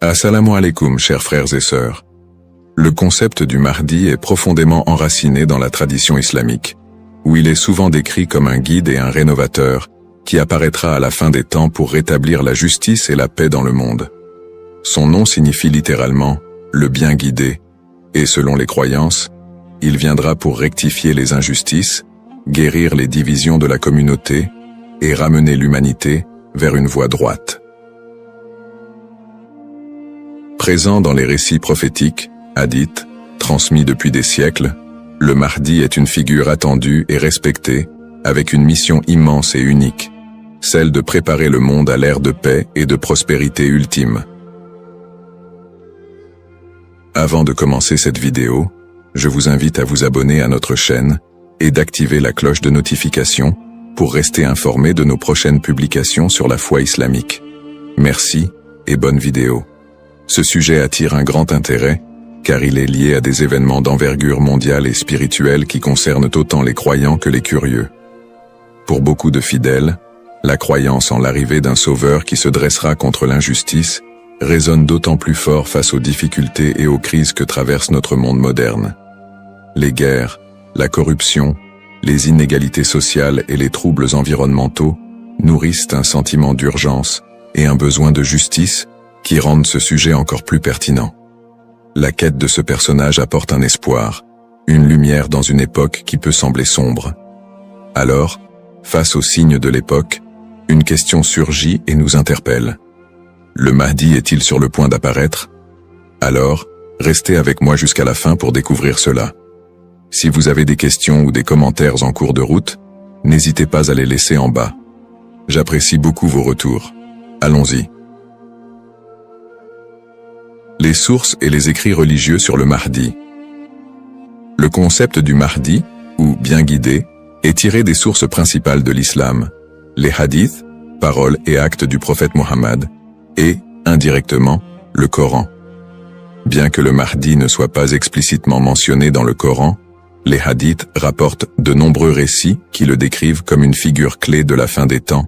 Assalamu alaikum, chers frères et sœurs. Le concept du Mahdi est profondément enraciné dans la tradition islamique, où il est souvent décrit comme un guide et un rénovateur qui apparaîtra à la fin des temps pour rétablir la justice et la paix dans le monde. Son nom signifie littéralement « le bien guidé », et selon les croyances, il viendra pour rectifier les injustices, guérir les divisions de la communauté et ramener l'humanité vers une voie droite. Présent dans les récits prophétiques, hadiths, transmis depuis des siècles, le Mahdi est une figure attendue et respectée, avec une mission immense et unique, celle de préparer le monde à l'ère de paix et de prospérité ultime. Avant de commencer cette vidéo, je vous invite à vous abonner à notre chaîne et d'activer la cloche de notification pour rester informé de nos prochaines publications sur la foi islamique. Merci et bonne vidéo. Ce sujet attire un grand intérêt, car il est lié à des événements d'envergure mondiale et spirituelle qui concernent autant les croyants que les curieux. Pour beaucoup de fidèles, la croyance en l'arrivée d'un sauveur qui se dressera contre l'injustice résonne d'autant plus fort face aux difficultés et aux crises que traverse notre monde moderne. Les guerres, la corruption, les inégalités sociales et les troubles environnementaux nourrissent un sentiment d'urgence et un besoin de justice qui rendent ce sujet encore plus pertinent. La quête de ce personnage apporte un espoir, une lumière dans une époque qui peut sembler sombre. Alors, face aux signes de l'époque, une question surgit et nous interpelle. Le Mahdi est-il sur le point d'apparaître? Alors, restez avec moi jusqu'à la fin pour découvrir cela. Si vous avez des questions ou des commentaires en cours de route, n'hésitez pas à les laisser en bas. J'apprécie beaucoup vos retours. Allons-y. Les sources et les écrits religieux sur le Mahdi. Le concept du Mahdi, ou bien guidé, est tiré des sources principales de l'islam, les hadiths, paroles et actes du prophète Mohammed, et, indirectement, le Coran. Bien que le Mahdi ne soit pas explicitement mentionné dans le Coran, les hadiths rapportent de nombreux récits qui le décrivent comme une figure clé de la fin des temps,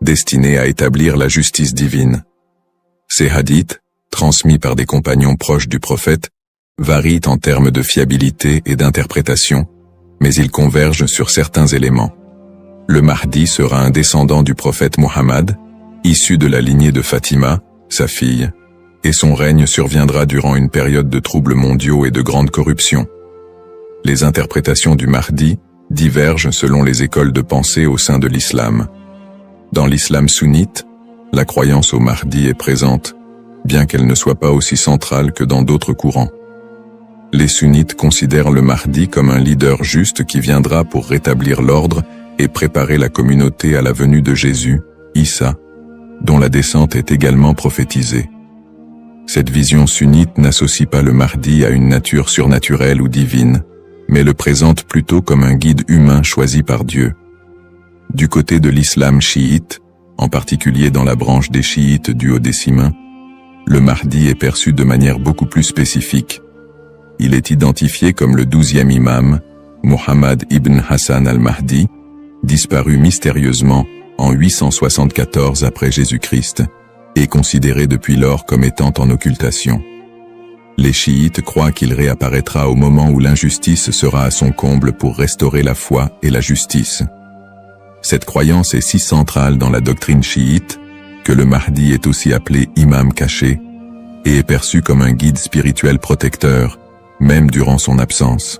destinée à établir la justice divine. Ces hadiths, transmis par des compagnons proches du prophète, varient en termes de fiabilité et d'interprétation, mais ils convergent sur certains éléments. Le Mahdi sera un descendant du prophète Mohammed, issu de la lignée de Fatima, sa fille, et son règne surviendra durant une période de troubles mondiaux et de grande corruption. Les interprétations du Mahdi divergent selon les écoles de pensée au sein de l'islam. Dans l'islam sunnite, la croyance au Mahdi est présente, bien qu'elle ne soit pas aussi centrale que dans d'autres courants. Les sunnites considèrent le Mahdi comme un leader juste qui viendra pour rétablir l'ordre et préparer la communauté à la venue de Jésus, Issa, dont la descente est également prophétisée. Cette vision sunnite n'associe pas le Mahdi à une nature surnaturelle ou divine, mais le présente plutôt comme un guide humain choisi par Dieu. Du côté de l'islam chiite, en particulier dans la branche des chiites duodécimains, le Mahdi est perçu de manière beaucoup plus spécifique. Il est identifié comme le 12e imam, Mohammed ibn Hassan al-Mahdi, disparu mystérieusement en 874 après Jésus-Christ, et considéré depuis lors comme étant en occultation. Les chiites croient qu'il réapparaîtra au moment où l'injustice sera à son comble pour restaurer la foi et la justice. Cette croyance est si centrale dans la doctrine chiite que le Mahdi est aussi appelé imam caché et est perçu comme un guide spirituel protecteur, même durant son absence.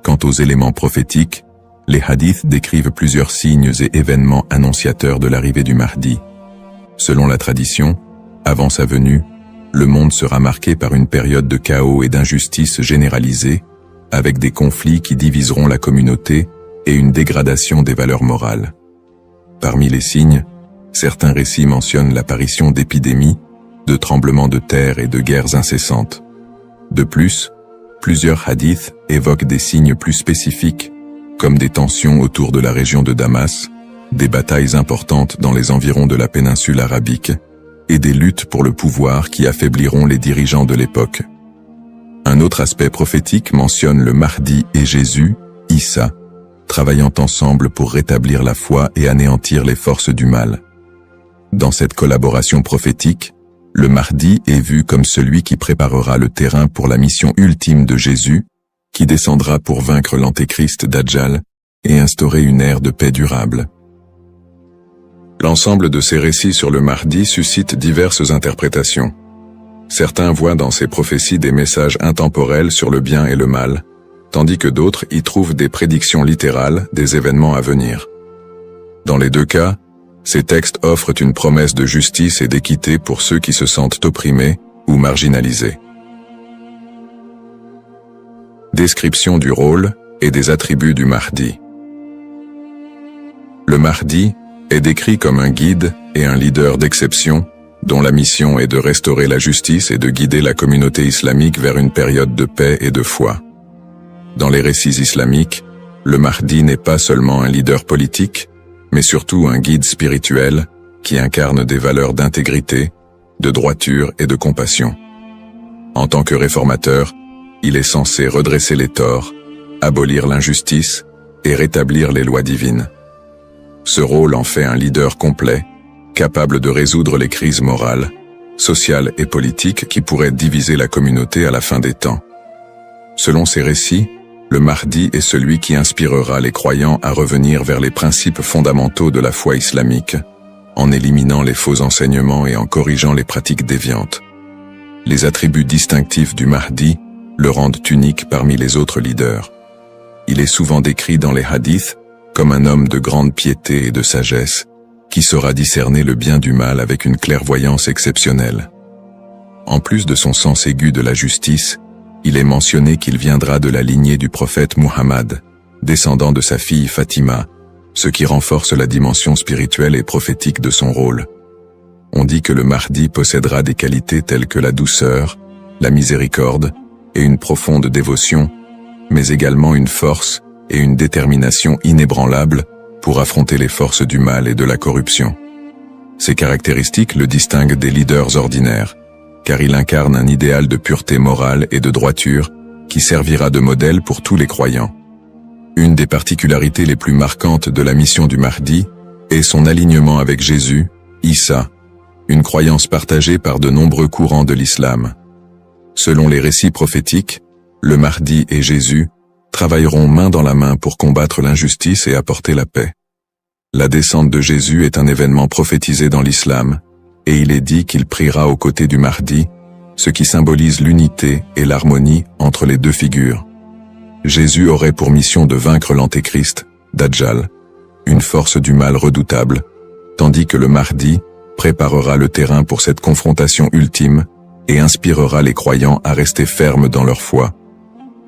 Quant aux éléments prophétiques, les hadiths décrivent plusieurs signes et événements annonciateurs de l'arrivée du Mahdi. Selon la tradition, avant sa venue, le monde sera marqué par une période de chaos et d'injustice généralisée, avec des conflits qui diviseront la communauté et une dégradation des valeurs morales. Parmi les signes, certains récits mentionnent l'apparition d'épidémies, de tremblements de terre et de guerres incessantes. De plus, plusieurs hadiths évoquent des signes plus spécifiques, comme des tensions autour de la région de Damas, des batailles importantes dans les environs de la péninsule arabique, et des luttes pour le pouvoir qui affaibliront les dirigeants de l'époque. Un autre aspect prophétique mentionne le Mahdi et Jésus, Issa, travaillant ensemble pour rétablir la foi et anéantir les forces du mal. Dans cette collaboration prophétique, le Mahdi est vu comme celui qui préparera le terrain pour la mission ultime de Jésus, qui descendra pour vaincre l'antéchrist Dajjal et instaurer une ère de paix durable. L'ensemble de ces récits sur le Mahdi suscite diverses interprétations. Certains voient dans ces prophéties des messages intemporels sur le bien et le mal, tandis que d'autres y trouvent des prédictions littérales des événements à venir. Dans les deux cas, ces textes offrent une promesse de justice et d'équité pour ceux qui se sentent opprimés ou marginalisés. Description du rôle et des attributs du Mahdi. Le Mahdi est décrit comme un guide et un leader d'exception, dont la mission est de restaurer la justice et de guider la communauté islamique vers une période de paix et de foi. Dans les récits islamiques, le Mahdi n'est pas seulement un leader politique, mais surtout un guide spirituel qui incarne des valeurs d'intégrité, de droiture et de compassion. En tant que réformateur, il est censé redresser les torts, abolir l'injustice et rétablir les lois divines. Ce rôle en fait un leader complet, capable de résoudre les crises morales, sociales et politiques qui pourraient diviser la communauté à la fin des temps. Selon ces récits, le Mahdi est celui qui inspirera les croyants à revenir vers les principes fondamentaux de la foi islamique, en éliminant les faux enseignements et en corrigeant les pratiques déviantes. Les attributs distinctifs du Mahdi le rendent unique parmi les autres leaders. Il est souvent décrit dans les hadiths comme un homme de grande piété et de sagesse, qui saura discerner le bien du mal avec une clairvoyance exceptionnelle. En plus de son sens aigu de la justice, il est mentionné qu'il viendra de la lignée du prophète Muhammad, descendant de sa fille Fatima, ce qui renforce la dimension spirituelle et prophétique de son rôle. On dit que le Mahdi possédera des qualités telles que la douceur, la miséricorde et une profonde dévotion, mais également une force et une détermination inébranlables pour affronter les forces du mal et de la corruption. Ces caractéristiques le distinguent des leaders ordinaires, car il incarne un idéal de pureté morale et de droiture qui servira de modèle pour tous les croyants. Une des particularités les plus marquantes de la mission du Mahdi est son alignement avec Jésus, Issa, une croyance partagée par de nombreux courants de l'islam. Selon les récits prophétiques, le Mahdi et Jésus travailleront main dans la main pour combattre l'injustice et apporter la paix. La descente de Jésus est un événement prophétisé dans l'islam, et il est dit qu'il priera aux côtés du Mahdi, ce qui symbolise l'unité et l'harmonie entre les deux figures. Jésus aurait pour mission de vaincre l'antéchrist, Dajjal, une force du mal redoutable, tandis que le Mahdi préparera le terrain pour cette confrontation ultime et inspirera les croyants à rester fermes dans leur foi.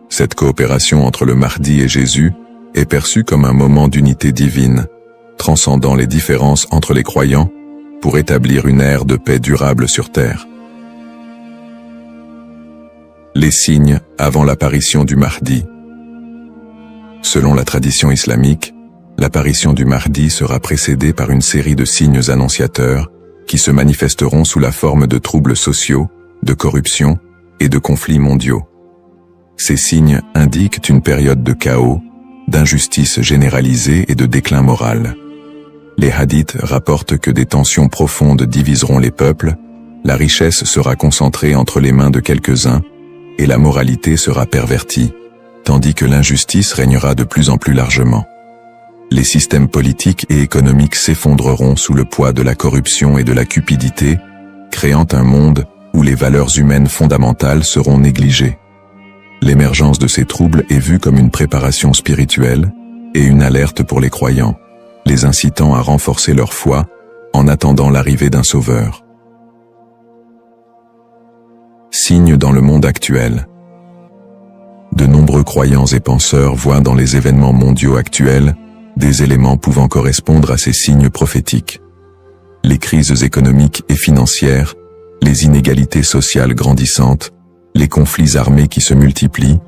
Cette coopération entre le Mahdi et Jésus est perçue comme un moment d'unité divine, transcendant les différences entre les croyants pour établir une ère de paix durable sur terre. Les signes avant l'apparition du Mahdi. Selon la tradition islamique, l'apparition du Mahdi sera précédée par une série de signes annonciateurs qui se manifesteront sous la forme de troubles sociaux, de corruption et de conflits mondiaux. Ces signes indiquent une période de chaos, d'injustice généralisée et de déclin moral. Les hadiths rapportent que des tensions profondes diviseront les peuples, la richesse sera concentrée entre les mains de quelques-uns et la moralité sera pervertie, tandis que l'injustice régnera de plus en plus largement. Les systèmes politiques et économiques s'effondreront sous le poids de la corruption et de la cupidité, créant un monde où les valeurs humaines fondamentales seront négligées. L'émergence de ces troubles est vue comme une préparation spirituelle et une alerte pour les croyants, les incitant à renforcer leur foi en attendant l'arrivée d'un sauveur. Signes dans le monde actuel. De nombreux croyants et penseurs voient dans les événements mondiaux actuels des éléments pouvant correspondre à ces signes prophétiques. Les crises économiques et financières, les inégalités sociales grandissantes, les conflits armés qui se multiplient,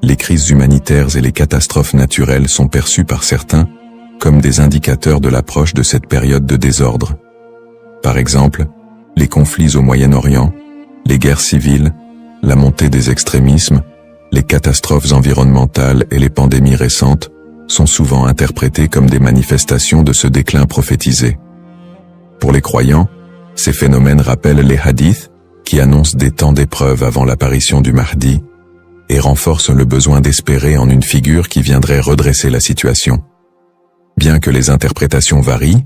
les crises humanitaires et les catastrophes naturelles sont perçus par certains comme des indicateurs de l'approche de cette période de désordre. Par exemple, les conflits au Moyen-Orient, les guerres civiles, la montée des extrémismes, les catastrophes environnementales et les pandémies récentes sont souvent interprétés comme des manifestations de ce déclin prophétisé. Pour les croyants, Ces phénomènes rappellent les hadiths, qui annoncent des temps d'épreuve avant l'apparition du Mahdi, et renforcent le besoin d'espérer en une figure qui viendrait redresser la situation. Bien que les interprétations varient,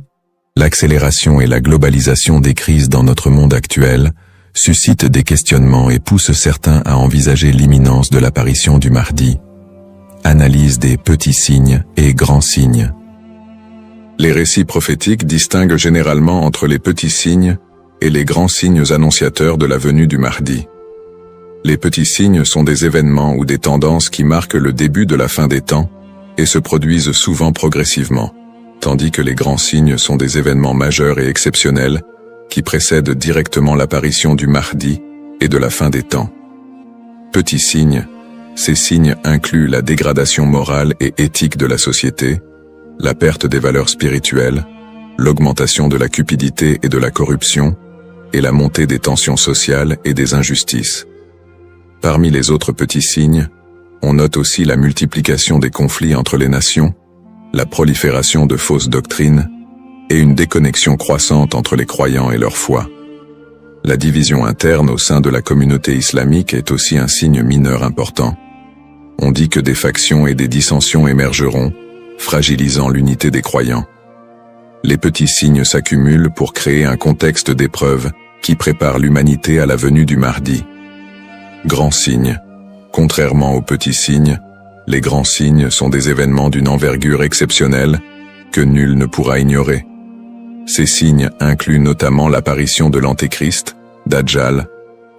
l'accélération et la globalisation des crises dans notre monde actuel suscitent des questionnements et poussent certains à envisager l'imminence de l'apparition du Mahdi. Analyse des petits signes et grands signes. Les récits prophétiques distinguent généralement entre les petits signes et les grands signes annonciateurs de la venue du Mahdi. Les petits signes sont des événements ou des tendances qui marquent le début de la fin des temps et se produisent souvent progressivement, tandis que les grands signes sont des événements majeurs et exceptionnels qui précèdent directement l'apparition du Mahdi et de la fin des temps. Petits signes, ces signes incluent la dégradation morale et éthique de la société, la perte des valeurs spirituelles, l'augmentation de la cupidité et de la corruption, et la montée des tensions sociales et des injustices. Parmi les autres petits signes, on note aussi la multiplication des conflits entre les nations, la prolifération de fausses doctrines, et une déconnexion croissante entre les croyants et leur foi. La division interne au sein de la communauté islamique est aussi un signe mineur important. On dit que des factions et des dissensions émergeront, fragilisant l'unité des croyants. Les petits signes s'accumulent pour créer un contexte d'épreuve qui prépare l'humanité à la venue du Mahdi. Grands signes. Contrairement aux petits signes, les grands signes sont des événements d'une envergure exceptionnelle que nul ne pourra ignorer. Ces signes incluent notamment l'apparition de l'Antéchrist, Dajjal,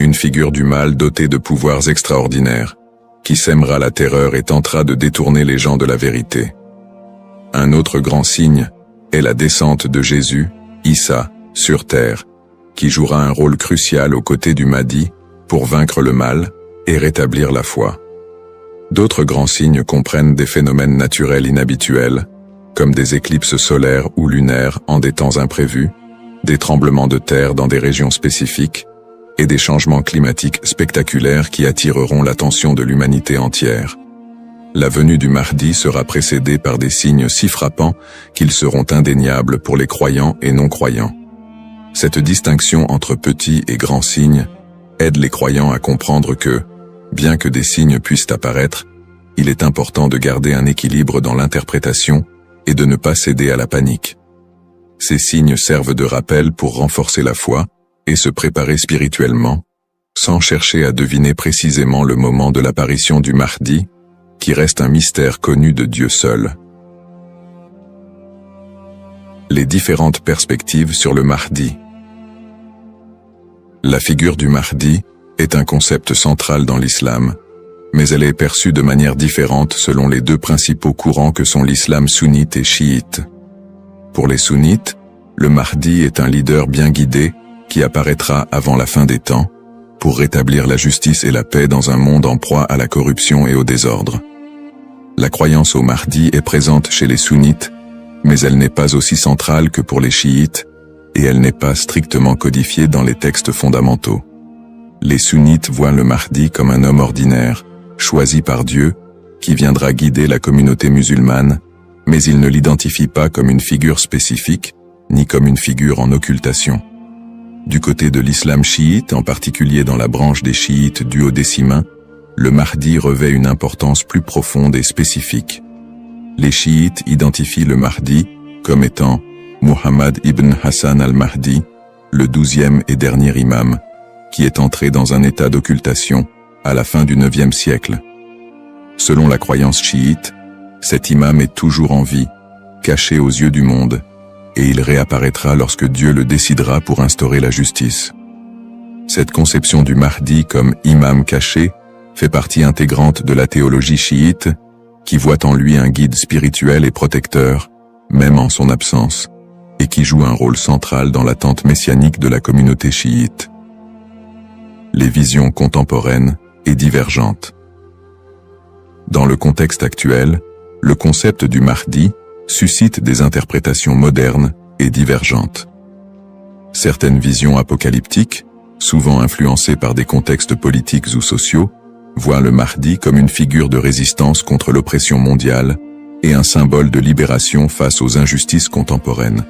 une figure du mal dotée de pouvoirs extraordinaires, qui sèmera la terreur et tentera de détourner les gens de la vérité. Un autre grand signe est la descente de Jésus, Issa, sur terre, qui jouera un rôle crucial aux côtés du Mahdi pour vaincre le mal et rétablir la foi. D'autres grands signes comprennent des phénomènes naturels inhabituels, comme des éclipses solaires ou lunaires en des temps imprévus, des tremblements de terre dans des régions spécifiques, et des changements climatiques spectaculaires qui attireront l'attention de l'humanité entière. La venue du Mahdi sera précédée par des signes si frappants qu'ils seront indéniables pour les croyants et non-croyants. Cette distinction entre petits et grands signes aide les croyants à comprendre que, bien que des signes puissent apparaître, il est important de garder un équilibre dans l'interprétation et de ne pas céder à la panique. Ces signes servent de rappel pour renforcer la foi et se préparer spirituellement, sans chercher à deviner précisément le moment de l'apparition du Mahdi, qui reste un mystère connu de Dieu seul. Les différentes perspectives sur le Mahdi. La figure du Mahdi est un concept central dans l'islam, mais elle est perçue de manière différente selon les deux principaux courants que sont l'islam sunnite et chiite. Pour les sunnites, le Mahdi est un leader bien guidé qui apparaîtra avant la fin des temps, pour rétablir la justice et la paix dans un monde en proie à la corruption et au désordre. La croyance au Mahdi est présente chez les sunnites, mais elle n'est pas aussi centrale que pour les chiites, et elle n'est pas strictement codifiée dans les textes fondamentaux. Les sunnites voient le Mahdi comme un homme ordinaire, choisi par Dieu, qui viendra guider la communauté musulmane, mais ils ne l'identifient pas comme une figure spécifique, ni comme une figure en occultation. Du côté de l'islam chiite, en particulier dans la branche des chiites duodécimains, le Mahdi revêt une importance plus profonde et spécifique. Les chiites identifient le Mahdi comme étant Muhammad ibn Hassan al-Mahdi, le 12e et dernier imam, qui est entré dans un état d'occultation à la fin du 9e siècle. Selon la croyance chiite, cet imam est toujours en vie, caché aux yeux du monde, et il réapparaîtra lorsque Dieu le décidera pour instaurer la justice. Cette conception du Mahdi comme imam caché fait partie intégrante de la théologie chiite, qui voit en lui un guide spirituel et protecteur, même en son absence, et qui joue un rôle central dans l'attente messianique de la communauté chiite. Les visions contemporaines et divergentes. Dans le contexte actuel, le concept du Mahdi suscite des interprétations modernes et divergentes. Certaines visions apocalyptiques, souvent influencées par des contextes politiques ou sociaux, voient le Mahdi comme une figure de résistance contre l'oppression mondiale et un symbole de libération face aux injustices contemporaines.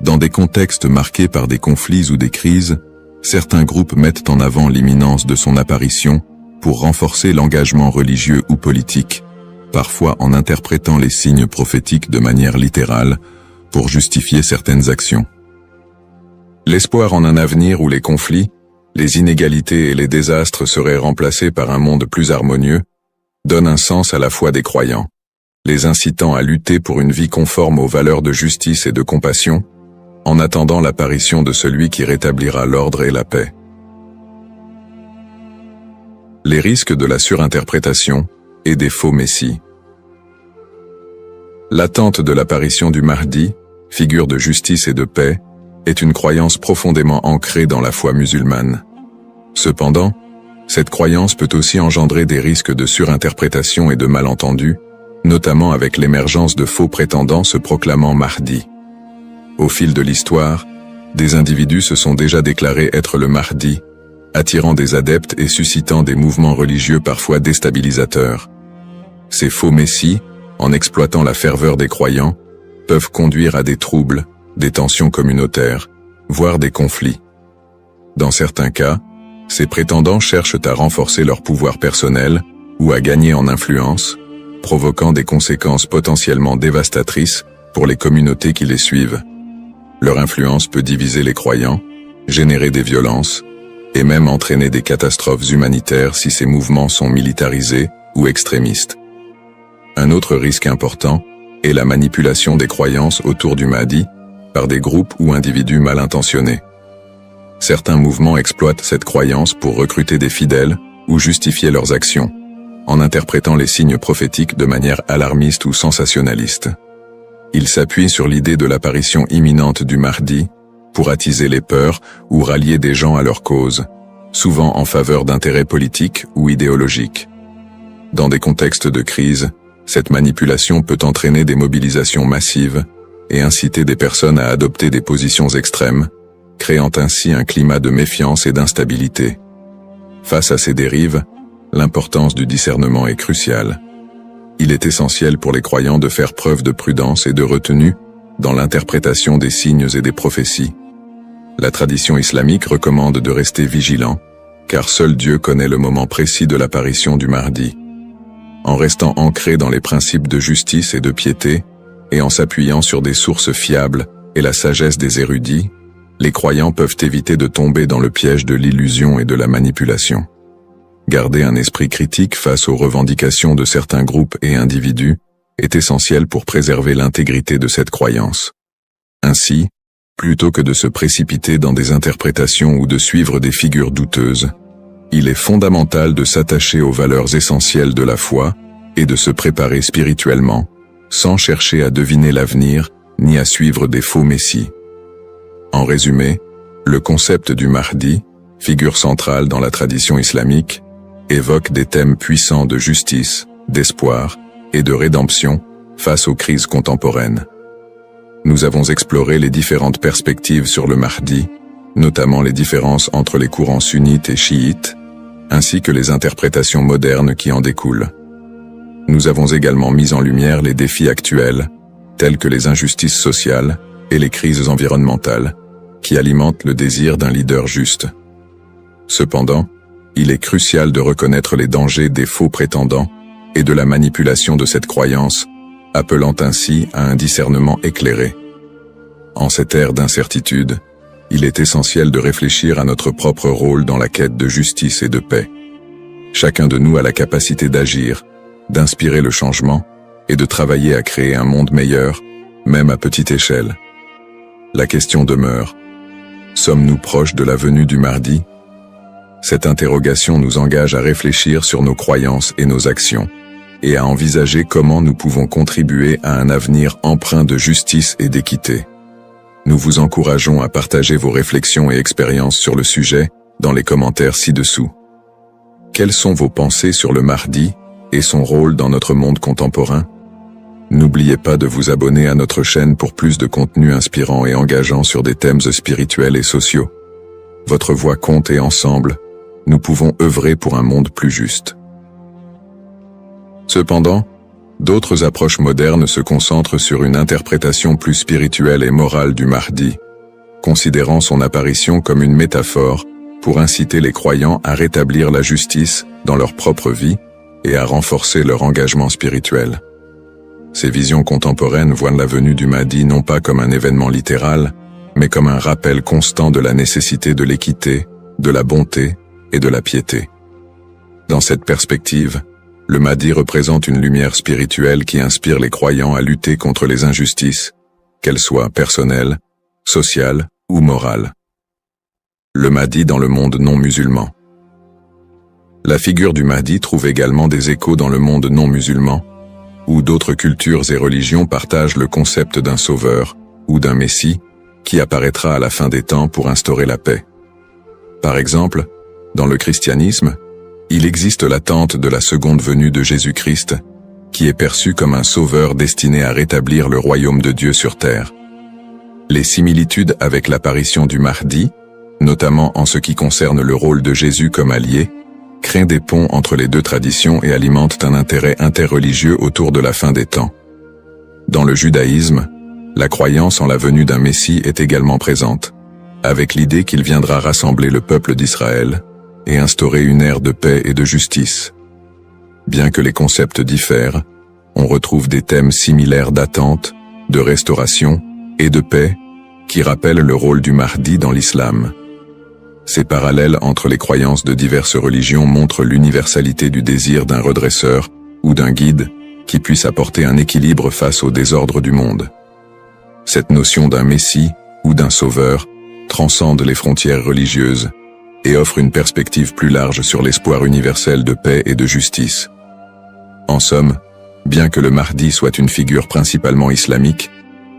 Dans des contextes marqués par des conflits ou des crises, certains groupes mettent en avant l'imminence de son apparition pour renforcer l'engagement religieux ou politique, parfois en interprétant les signes prophétiques de manière littérale pour justifier certaines actions. L'espoir en un avenir où les conflits, les inégalités et les désastres seraient remplacés par un monde plus harmonieux donne un sens à la foi des croyants, les incitant à lutter pour une vie conforme aux valeurs de justice et de compassion, en attendant l'apparition de celui qui rétablira l'ordre et la paix. Les risques de la surinterprétation et des faux messies. L'attente de l'apparition du Mahdi, figure de justice et de paix, est une croyance profondément ancrée dans la foi musulmane. Cependant, cette croyance peut aussi engendrer des risques de surinterprétation et de malentendus, notamment avec l'émergence de faux prétendants se proclamant Mahdi. Au fil de l'histoire, des individus se sont déjà déclarés être le Mahdi, attirant des adeptes et suscitant des mouvements religieux parfois déstabilisateurs. Ces faux messies, en exploitant la ferveur des croyants, peuvent conduire à des troubles, des tensions communautaires, voire des conflits. Dans certains cas, ces prétendants cherchent à renforcer leur pouvoir personnel ou à gagner en influence, provoquant des conséquences potentiellement dévastatrices pour les communautés qui les suivent. Leur influence peut diviser les croyants, générer des violences, et même entraîner des catastrophes humanitaires si ces mouvements sont militarisés ou extrémistes. Un autre risque important est la manipulation des croyances autour du Mahdi par des groupes ou individus mal intentionnés. Certains mouvements exploitent cette croyance pour recruter des fidèles ou justifier leurs actions, en interprétant les signes prophétiques de manière alarmiste ou sensationnaliste. Ils s'appuient sur l'idée de l'apparition imminente du Mahdi pour attiser les peurs ou rallier des gens à leur cause, souvent en faveur d'intérêts politiques ou idéologiques. Dans des contextes de crise, cette manipulation peut entraîner des mobilisations massives et inciter des personnes à adopter des positions extrêmes, créant ainsi un climat de méfiance et d'instabilité. Face à ces dérives, l'importance du discernement est cruciale. Il est essentiel pour les croyants de faire preuve de prudence et de retenue dans l'interprétation des signes et des prophéties. La tradition islamique recommande de rester vigilant, car seul Dieu connaît le moment précis de l'apparition du Mahdi. En restant ancré dans les principes de justice et de piété, et en s'appuyant sur des sources fiables et la sagesse des érudits, les croyants peuvent éviter de tomber dans le piège de l'illusion et de la manipulation. Garder un esprit critique face aux revendications de certains groupes et individus est essentiel pour préserver l'intégrité de cette croyance. Ainsi, plutôt que de se précipiter dans des interprétations ou de suivre des figures douteuses, il est fondamental de s'attacher aux valeurs essentielles de la foi et de se préparer spirituellement, sans chercher à deviner l'avenir ni à suivre des faux messies. En résumé, le concept du Mahdi, figure centrale dans la tradition islamique, évoque des thèmes puissants de justice, d'espoir et de rédemption face aux crises contemporaines. Nous avons exploré les différentes perspectives sur le Mahdi, notamment les différences entre les courants sunnites et chiites, ainsi que les interprétations modernes qui en découlent. Nous avons également mis en lumière les défis actuels, tels que les injustices sociales et les crises environnementales, qui alimentent le désir d'un leader juste. Cependant, il est crucial de reconnaître les dangers des faux prétendants et de la manipulation de cette croyance, appelant ainsi à un discernement éclairé. En cette ère d'incertitude, il est essentiel de réfléchir à notre propre rôle dans la quête de justice et de paix. Chacun de nous a la capacité d'agir, d'inspirer le changement et de travailler à créer un monde meilleur, même à petite échelle. La question demeure: sommes-nous proches de la venue du Mahdi? Cette interrogation nous engage à réfléchir sur nos croyances et nos actions, et à envisager comment nous pouvons contribuer à un avenir empreint de justice et d'équité. Nous vous encourageons à partager vos réflexions et expériences sur le sujet dans les commentaires ci-dessous. Quelles sont vos pensées sur le Mahdi et son rôle dans notre monde contemporain? N'oubliez pas de vous abonner à notre chaîne pour plus de contenu inspirant et engageant sur des thèmes spirituels et sociaux. Votre voix compte et ensemble, nous pouvons œuvrer pour un monde plus juste. Cependant, D'autres approches modernes se concentrent sur une interprétation plus spirituelle et morale du Mahdi, considérant son apparition comme une métaphore pour inciter les croyants à rétablir la justice dans leur propre vie et à renforcer leur engagement spirituel. Ces visions contemporaines voient la venue du Mahdi non pas comme un événement littéral, mais comme un rappel constant de la nécessité de l'équité, de la bonté et de la piété. Dans cette perspective, le Mahdi représente une lumière spirituelle qui inspire les croyants à lutter contre les injustices, qu'elles soient personnelles, sociales ou morales. Le Mahdi dans le monde non musulman. La figure du Mahdi trouve également des échos dans le monde non musulman, où d'autres cultures et religions partagent le concept d'un sauveur ou d'un messie qui apparaîtra à la fin des temps pour instaurer la paix. Par exemple, dans le christianisme, il existe l'attente de la seconde venue de Jésus-Christ, qui est perçu comme un sauveur destiné à rétablir le royaume de Dieu sur terre. Les similitudes avec l'apparition du Mahdi, notamment en ce qui concerne le rôle de Jésus comme allié, créent des ponts entre les deux traditions et alimentent un intérêt interreligieux autour de la fin des temps. Dans le judaïsme, la croyance en la venue d'un Messie est également présente, avec l'idée qu'il viendra rassembler le peuple d'Israël et instaurer une ère de paix et de justice. Bien que les concepts diffèrent, on retrouve des thèmes similaires d'attente, de restauration et de paix qui rappellent le rôle du Mahdi dans l'islam. Ces parallèles entre les croyances de diverses religions montrent l'universalité du désir d'un redresseur ou d'un guide qui puisse apporter un équilibre face au désordre du monde. Cette notion d'un messie ou d'un sauveur transcende les frontières religieuses et offre une perspective plus large sur l'espoir universel de paix et de justice. En somme, bien que le Mahdi soit une figure principalement islamique,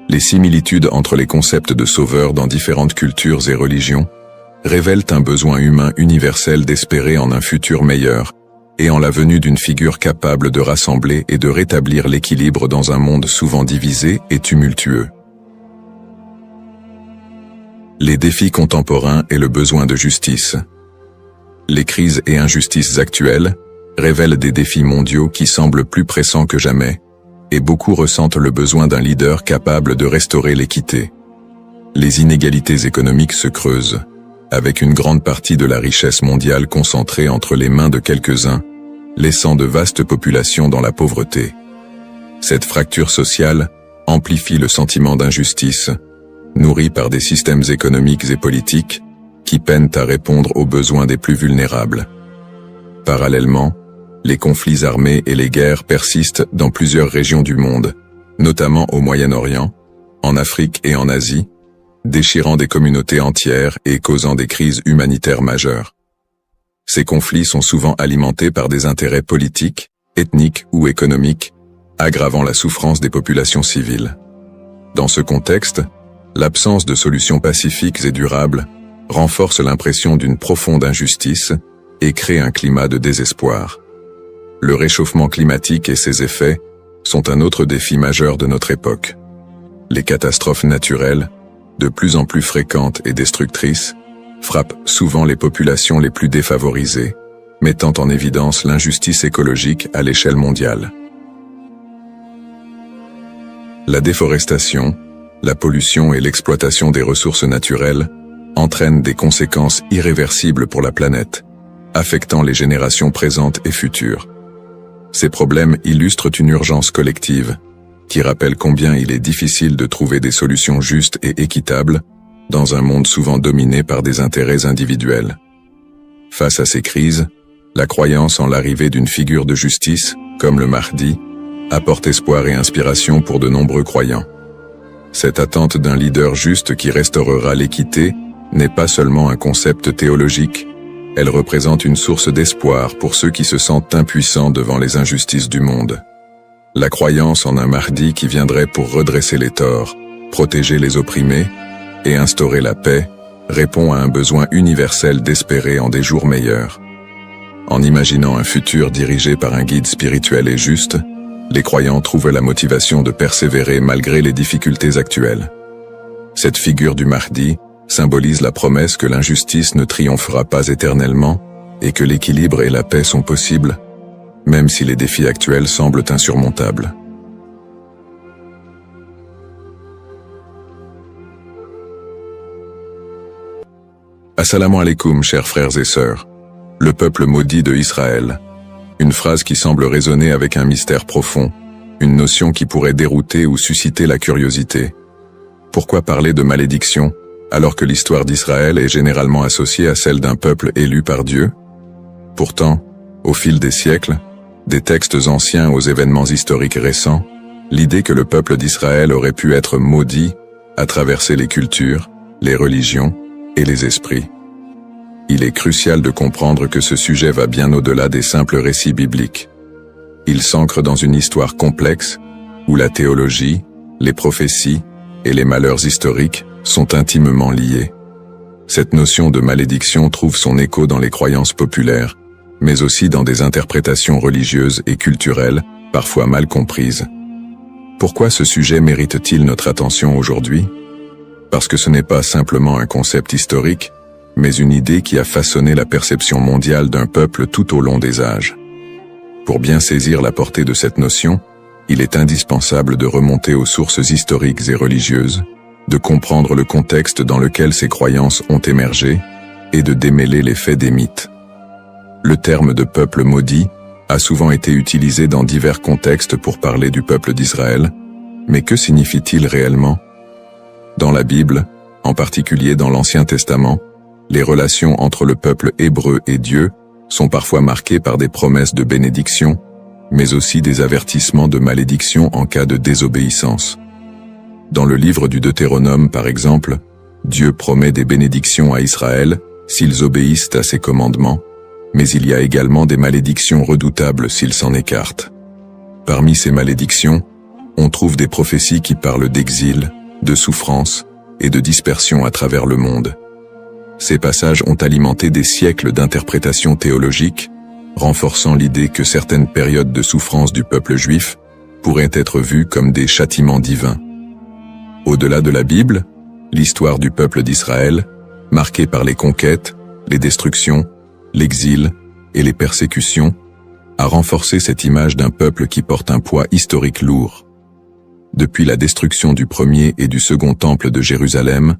les similitudes entre les concepts de sauveur dans différentes cultures et religions révèlent un besoin humain universel d'espérer en un futur meilleur et en la venue d'une figure capable de rassembler et de rétablir l'équilibre dans un monde souvent divisé et tumultueux. Les défis contemporains et le besoin de justice. Les crises et injustices actuelles révèlent des défis mondiaux qui semblent plus pressants que jamais, et beaucoup ressentent le besoin d'un leader capable de restaurer l'équité. Les inégalités économiques se creusent, avec une grande partie de la richesse mondiale concentrée entre les mains de quelques-uns, laissant de vastes populations dans la pauvreté. Cette fracture sociale amplifie le sentiment d'injustice, nourri par des systèmes économiques et politiques qui peinent à répondre aux besoins des plus vulnérables. Parallèlement, les conflits armés et les guerres persistent dans plusieurs régions du monde, notamment au Moyen-Orient, en Afrique et en Asie, déchirant des communautés entières et causant des crises humanitaires majeures. Ces conflits sont souvent alimentés par des intérêts politiques, ethniques ou économiques, aggravant la souffrance des populations civiles. Dans ce contexte, l'absence de solutions pacifiques et durables renforce l'impression d'une profonde injustice et crée un climat de désespoir. Le réchauffement climatique et ses effets sont un autre défi majeur de notre époque. Les catastrophes naturelles, de plus en plus fréquentes et destructrices, frappent souvent les populations les plus défavorisées, mettant en évidence l'injustice écologique à l'échelle mondiale. La déforestation, la pollution et l'exploitation des ressources naturelles entraînent des conséquences irréversibles pour la planète, affectant les générations présentes et futures. Ces problèmes illustrent une urgence collective, qui rappelle combien il est difficile de trouver des solutions justes et équitables dans un monde souvent dominé par des intérêts individuels. Face à ces crises, la croyance en l'arrivée d'une figure de justice, comme le Mahdi, apporte espoir et inspiration pour de nombreux croyants. Cette attente d'un leader juste qui restaurera l'équité n'est pas seulement un concept théologique, elle représente une source d'espoir pour ceux qui se sentent impuissants devant les injustices du monde. La croyance en un Mahdi qui viendrait pour redresser les torts, protéger les opprimés et instaurer la paix répond à un besoin universel d'espérer en des jours meilleurs. En imaginant un futur dirigé par un guide spirituel et juste, les croyants trouvent la motivation de persévérer malgré les difficultés actuelles. Cette figure du Mahdi symbolise la promesse que l'injustice ne triomphera pas éternellement et que l'équilibre et la paix sont possibles, même si les défis actuels semblent insurmontables. Assalamu alaikum, chers frères et sœurs. Le peuple maudit de Israël. Une phrase qui semble résonner avec un mystère profond, une notion qui pourrait dérouter ou susciter la curiosité. Pourquoi parler de malédiction, alors que l'histoire d'Israël est généralement associée à celle d'un peuple élu par Dieu? Pourtant, au fil des siècles, des textes anciens aux événements historiques récents, l'idée que le peuple d'Israël aurait pu être maudit a traversé les cultures, les religions et les esprits. Il est crucial de comprendre que ce sujet va bien au-delà des simples récits bibliques. Il s'ancre dans une histoire complexe, où la théologie, les prophéties et les malheurs historiques sont intimement liés. Cette notion de malédiction trouve son écho dans les croyances populaires, mais aussi dans des interprétations religieuses et culturelles, parfois mal comprises. Pourquoi ce sujet mérite-t-il notre attention aujourd'hui? Parce que ce n'est pas simplement un concept historique, mais une idée qui a façonné la perception mondiale d'un peuple tout au long des âges. Pour bien saisir la portée de cette notion, il est indispensable de remonter aux sources historiques et religieuses, de comprendre le contexte dans lequel ces croyances ont émergé, et de démêler les faits des mythes. Le terme de peuple maudit a souvent été utilisé dans divers contextes pour parler du peuple d'Israël, mais que signifie-t-il réellement? Dans la Bible, en particulier dans l'Ancien Testament, les relations entre le peuple hébreu et Dieu sont parfois marquées par des promesses de bénédiction, mais aussi des avertissements de malédiction en cas de désobéissance. Dans le livre du Deutéronome, par exemple, Dieu promet des bénédictions à Israël s'ils obéissent à ses commandements, mais il y a également des malédictions redoutables s'ils s'en écartent. Parmi ces malédictions, on trouve des prophéties qui parlent d'exil, de souffrance et de dispersion à travers le monde. Ces passages ont alimenté des siècles d'interprétations théologiques, renforçant l'idée que certaines périodes de souffrance du peuple juif pourraient être vues comme des châtiments divins. Au-delà de la Bible, l'histoire du peuple d'Israël, marquée par les conquêtes, les destructions, l'exil et les persécutions, a renforcé cette image d'un peuple qui porte un poids historique lourd. Depuis la destruction du premier et du second temple de Jérusalem,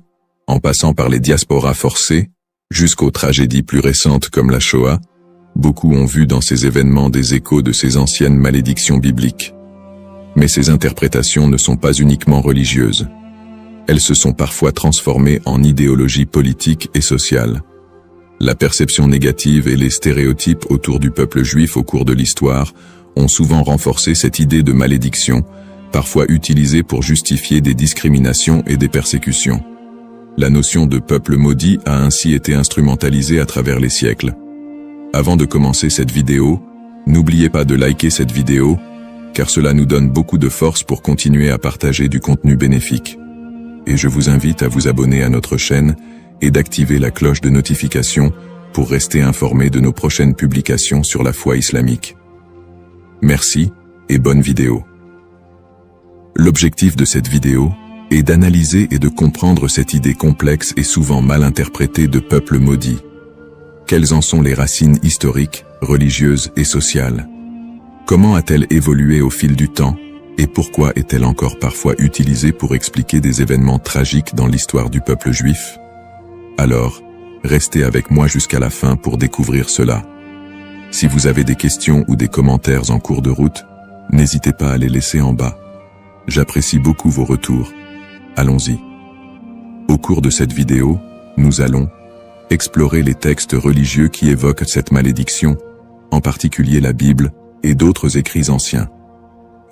en passant par les diasporas forcées, jusqu'aux tragédies plus récentes comme la Shoah, beaucoup ont vu dans ces événements des échos de ces anciennes malédictions bibliques. Mais ces interprétations ne sont pas uniquement religieuses. Elles se sont parfois transformées en idéologie politique et sociale. La perception négative et les stéréotypes autour du peuple juif au cours de l'histoire ont souvent renforcé cette idée de malédiction, parfois utilisée pour justifier des discriminations et des persécutions. La notion de peuple maudit a ainsi été instrumentalisée à travers les siècles. Avant de commencer cette vidéo, n'oubliez pas de liker cette vidéo, car cela nous donne beaucoup de force pour continuer à partager du contenu bénéfique. Et je vous invite à vous abonner à notre chaîne et d'activer la cloche de notification pour rester informé de nos prochaines publications sur la foi islamique. Merci et bonne vidéo. L'objectif de cette vidéo est d'analyser et de comprendre cette idée complexe et souvent mal interprétée de peuple maudit. Quelles en sont les racines historiques, religieuses et sociales? Comment a-t-elle évolué au fil du temps, et pourquoi est-elle encore parfois utilisée pour expliquer des événements tragiques dans l'histoire du peuple juif? Alors, restez avec moi jusqu'à la fin pour découvrir cela. Si vous avez des questions ou des commentaires en cours de route, n'hésitez pas à les laisser en bas. J'apprécie beaucoup vos retours. Allons-y. Au cours de cette vidéo, nous allons explorer les textes religieux qui évoquent cette malédiction, en particulier la Bible et d'autres écrits anciens.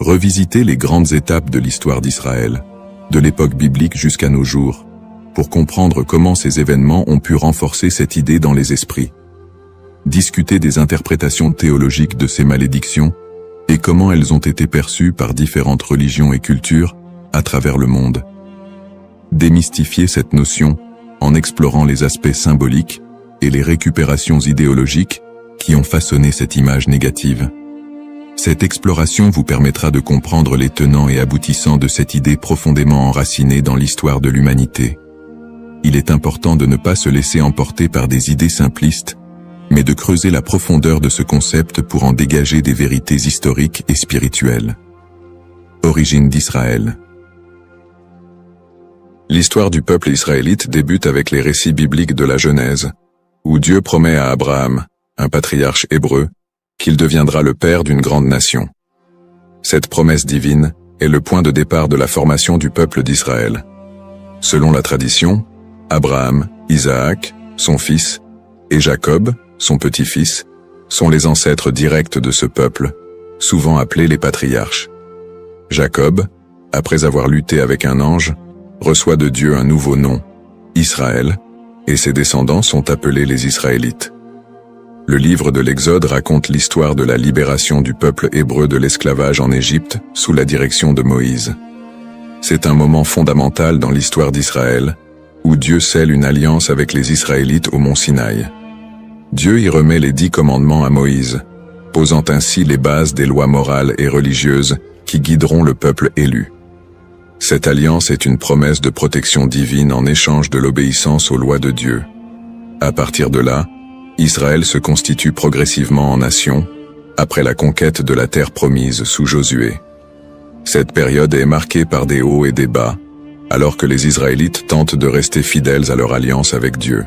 Revisiter les grandes étapes de l'histoire d'Israël, de l'époque biblique jusqu'à nos jours, pour comprendre comment ces événements ont pu renforcer cette idée dans les esprits. Discuter des interprétations théologiques de ces malédictions, et comment elles ont été perçues par différentes religions et cultures à travers le monde. Démystifier cette notion en explorant les aspects symboliques et les récupérations idéologiques qui ont façonné cette image négative. Cette exploration vous permettra de comprendre les tenants et aboutissants de cette idée profondément enracinée dans l'histoire de l'humanité. Il est important de ne pas se laisser emporter par des idées simplistes, mais de creuser la profondeur de ce concept pour en dégager des vérités historiques et spirituelles. Origine d'Israël. L'histoire du peuple israélite débute avec les récits bibliques de la Genèse, où Dieu promet à Abraham, un patriarche hébreu, qu'il deviendra le père d'une grande nation. Cette promesse divine est le point de départ de la formation du peuple d'Israël. Selon la tradition, Abraham, Isaac, son fils, et Jacob, son petit-fils, sont les ancêtres directs de ce peuple, souvent appelés les patriarches. Jacob, après avoir lutté avec un ange, reçoit de Dieu un nouveau nom, Israël, et ses descendants sont appelés les Israélites. Le livre de l'Exode raconte l'histoire de la libération du peuple hébreu de l'esclavage en Égypte sous la direction de Moïse. C'est un moment fondamental dans l'histoire d'Israël, où Dieu scelle une alliance avec les Israélites au mont Sinaï. Dieu y remet les 10 commandements à Moïse, posant ainsi les bases des lois morales et religieuses qui guideront le peuple élu. Cette alliance est une promesse de protection divine en échange de l'obéissance aux lois de Dieu. À partir de là, Israël se constitue progressivement en nation, après la conquête de la terre promise sous Josué. Cette période est marquée par des hauts et des bas, alors que les Israélites tentent de rester fidèles à leur alliance avec Dieu.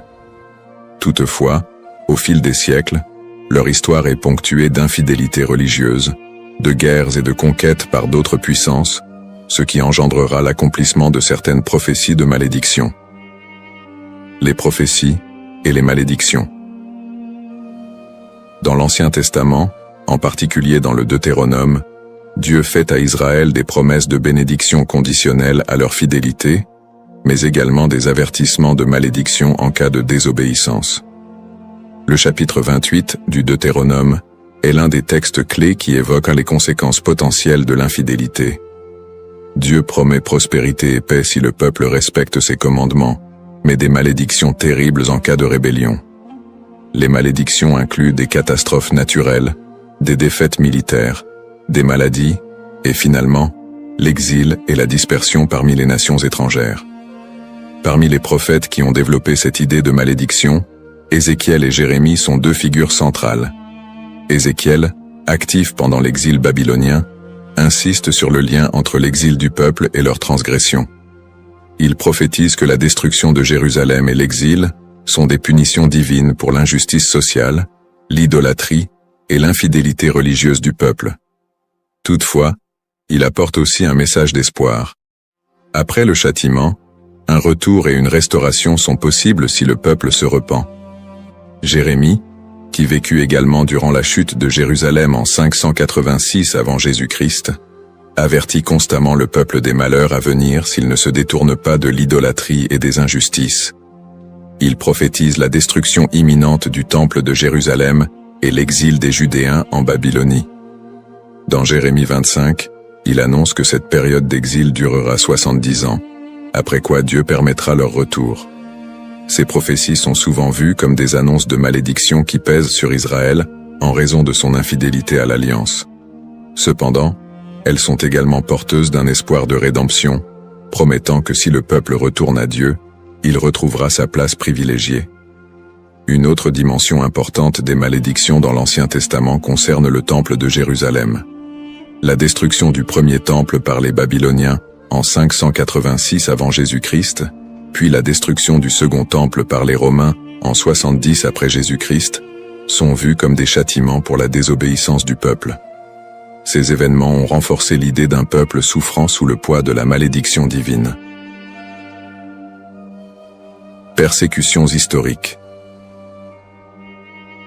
Toutefois, au fil des siècles, leur histoire est ponctuée d'infidélités religieuses, de guerres et de conquêtes par d'autres puissances, ce qui engendrera l'accomplissement de certaines prophéties de malédiction. Les prophéties et les malédictions. Dans l'Ancien Testament, en particulier dans le Deutéronome, Dieu fait à Israël des promesses de bénédiction conditionnelles à leur fidélité, mais également des avertissements de malédiction en cas de désobéissance. Le chapitre 28 du Deutéronome est l'un des textes clés qui évoque les conséquences potentielles de l'infidélité. Dieu promet prospérité et paix si le peuple respecte ses commandements, mais des malédictions terribles en cas de rébellion. Les malédictions incluent des catastrophes naturelles, des défaites militaires, des maladies, et finalement, l'exil et la dispersion parmi les nations étrangères. Parmi les prophètes qui ont développé cette idée de malédiction, Ézéchiel et Jérémie sont 2 figures centrales. Ézéchiel, actif pendant l'exil babylonien, insiste sur le lien entre l'exil du peuple et leur transgression. Il prophétise que la destruction de Jérusalem et l'exil sont des punitions divines pour l'injustice sociale, l'idolâtrie et l'infidélité religieuse du peuple. Toutefois, il apporte aussi un message d'espoir. Après le châtiment, un retour et une restauration sont possibles si le peuple se repent. Jérémie, qui vécut également durant la chute de Jérusalem en 586 avant Jésus-Christ, avertit constamment le peuple des malheurs à venir s'il ne se détourne pas de l'idolâtrie et des injustices. Il prophétise la destruction imminente du temple de Jérusalem et l'exil des Judéens en Babylonie. Dans Jérémie 25, il annonce que cette période d'exil durera 70 ans, après quoi Dieu permettra leur retour. Ces prophéties sont souvent vues comme des annonces de malédiction qui pèsent sur Israël en raison de son infidélité à l'Alliance. Cependant, elles sont également porteuses d'un espoir de rédemption, promettant que si le peuple retourne à Dieu, il retrouvera sa place privilégiée. Une autre dimension importante des malédictions dans l'Ancien Testament concerne le temple de Jérusalem. La destruction du premier temple par les Babyloniens en 586 avant Jésus-Christ, puis la destruction du second temple par les Romains en 70 après Jésus-Christ, sont vus comme des châtiments pour la désobéissance du peuple. Ces événements ont renforcé l'idée d'un peuple souffrant sous le poids de la malédiction divine. Persécutions historiques.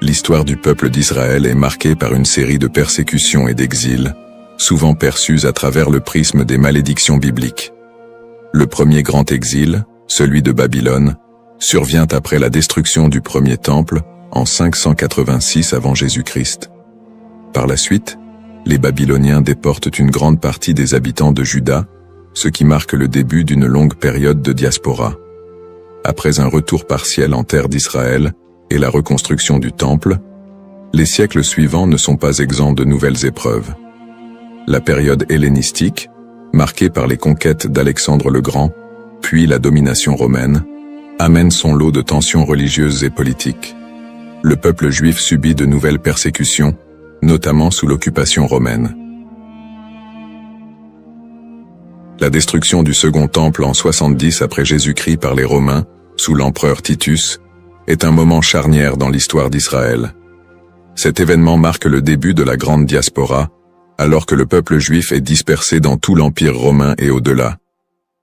L'histoire du peuple d'Israël est marquée par une série de persécutions et d'exils, souvent perçues à travers le prisme des malédictions bibliques. Le premier grand exil, celui de Babylone, survient après la destruction du premier temple en 586 avant Jésus-Christ. Par la suite, les Babyloniens déportent une grande partie des habitants de Juda, ce qui marque le début d'une longue période de diaspora. Après un retour partiel en terre d'Israël et la reconstruction du temple, les siècles suivants ne sont pas exempts de nouvelles épreuves. La période hellénistique, marquée par les conquêtes d'Alexandre le Grand, puis la domination romaine, amène son lot de tensions religieuses et politiques. le peuple juif subit de nouvelles persécutions, notamment sous l'occupation romaine. La destruction du Second Temple en 70 après Jésus-Christ par les Romains, sous l'empereur Titus, est un moment charnière dans l'histoire d'Israël. Cet événement marque le début de la grande diaspora, alors que le peuple juif est dispersé dans tout l'Empire romain et au-delà.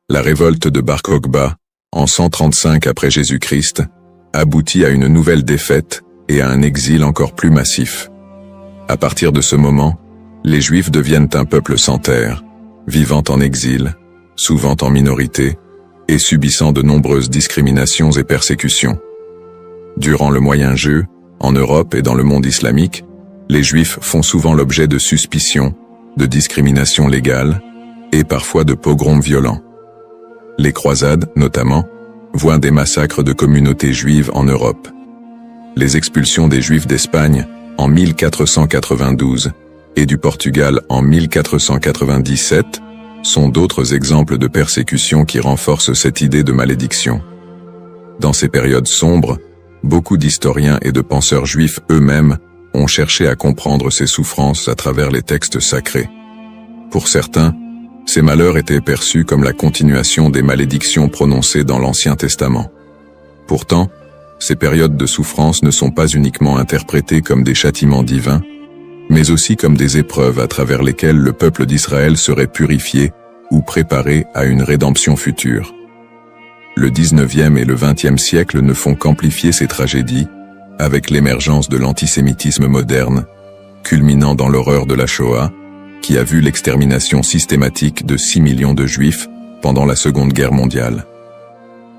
La révolte de Bar Kokhba, en 135 après Jésus-Christ, aboutit à une nouvelle défaite et à un exil encore plus massif. À partir de ce moment, les Juifs deviennent un peuple sans terre, vivant en exil, souvent en minorité, et subissant de nombreuses discriminations et persécutions. Durant le Moyen-Âge, en Europe et dans le monde islamique, les Juifs font souvent l'objet de suspicions, de discriminations légales, et parfois de pogroms violents. Les croisades, notamment, voient des massacres de communautés juives en Europe. Les expulsions des Juifs d'Espagne, en 1492, et du Portugal en 1497, sont d'autres exemples de persécutions qui renforcent cette idée de malédiction. Dans ces périodes sombres, beaucoup d'historiens et de penseurs juifs eux-mêmes ont cherché à comprendre ces souffrances à travers les textes sacrés. Pour certains, ces malheurs étaient perçus comme la continuation des malédictions prononcées dans l'Ancien Testament. Pourtant, ces périodes de souffrance ne sont pas uniquement interprétées comme des châtiments divins, mais aussi comme des épreuves à travers lesquelles le peuple d'Israël serait purifié ou préparé à une rédemption future. Le 19e et le 20e siècle ne font qu'amplifier ces tragédies, avec l'émergence de l'antisémitisme moderne, culminant dans l'horreur de la Shoah, qui a vu l'extermination systématique de 6 millions de Juifs pendant la Seconde Guerre mondiale.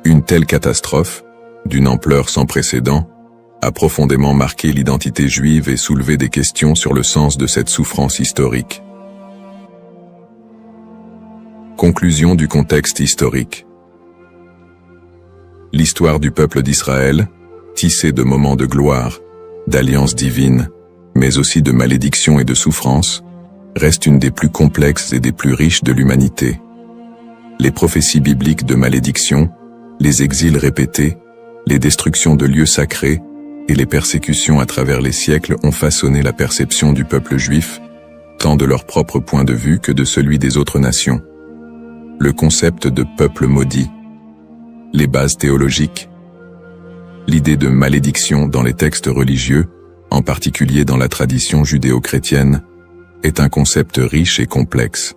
Une telle catastrophe, d'une ampleur sans précédent, a profondément marqué l'identité juive et soulevé des questions sur le sens de cette souffrance historique. Conclusion du contexte historique. L'histoire du peuple d'Israël, tissée de moments de gloire, d'alliance divine, mais aussi de malédiction et de souffrance, reste une des plus complexes et des plus riches de l'humanité. Les prophéties bibliques de malédiction, les exils répétés, les destructions de lieux sacrés et les persécutions à travers les siècles ont façonné la perception du peuple juif, tant de leur propre point de vue que de celui des autres nations. Le concept de peuple maudit, les bases théologiques, l'idée de malédiction dans les textes religieux, en particulier dans la tradition judéo-chrétienne, est un concept riche et complexe.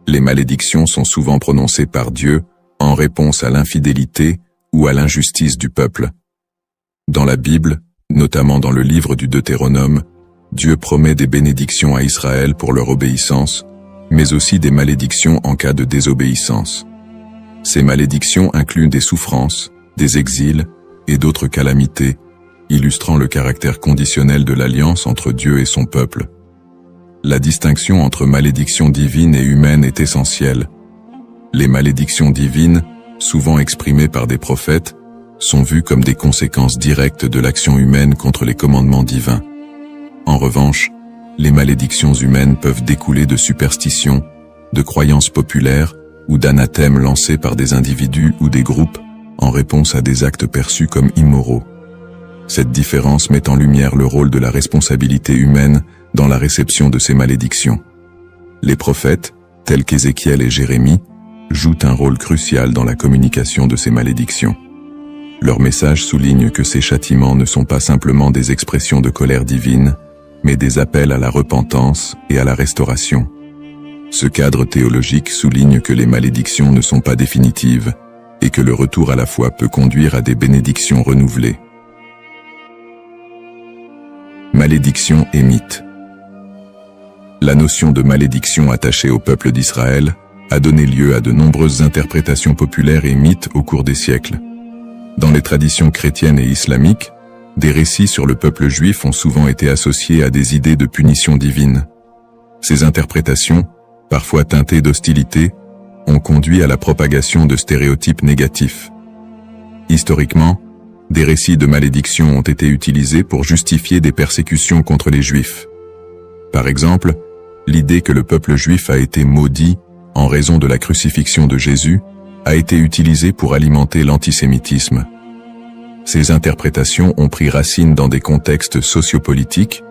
Les malédictions sont souvent prononcées par Dieu en réponse à l'infidélité ou à l'injustice du peuple. Dans la Bible, notamment dans le livre du Deutéronome, Dieu promet des bénédictions à Israël pour leur obéissance, mais aussi des malédictions en cas de désobéissance. Ces malédictions incluent des souffrances, des exils et d'autres calamités, illustrant le caractère conditionnel de l'alliance entre Dieu et son peuple. La distinction entre malédiction divine et humaine est essentielle. Les malédictions divines, souvent exprimées par des prophètes, sont vues comme des conséquences directes de l'action humaine contre les commandements divins. En revanche, les malédictions humaines peuvent découler de superstitions, de croyances populaires ou d'anathèmes lancés par des individus ou des groupes en réponse à des actes perçus comme immoraux. Cette différence met en lumière le rôle de la responsabilité humaine dans la réception de ces malédictions. Les prophètes, tels qu'Ézéchiel et Jérémie, jouent un rôle crucial dans la communication de ces malédictions. Leur message souligne que ces châtiments ne sont pas simplement des expressions de colère divine, mais des appels à la repentance et à la restauration. Ce cadre théologique souligne que les malédictions ne sont pas définitives et que le retour à la foi peut conduire à des bénédictions renouvelées. Malédiction et mythe. La notion de malédiction attachée au peuple d'Israël a donné lieu à de nombreuses interprétations populaires et mythes au cours des siècles. Dans les traditions chrétiennes et islamiques, des récits sur le peuple juif ont souvent été associés à des idées de punition divine. Ces interprétations, parfois teintées d'hostilité, ont conduit à la propagation de stéréotypes négatifs. Historiquement, des récits de malédiction ont été utilisés pour justifier des persécutions contre les Juifs. Par exemple, l'idée que le peuple juif a été maudit en raison de la crucifixion de Jésus a été utilisée pour alimenter l'antisémitisme. Ces interprétations ont pris racine dans des contextes sociopolitiques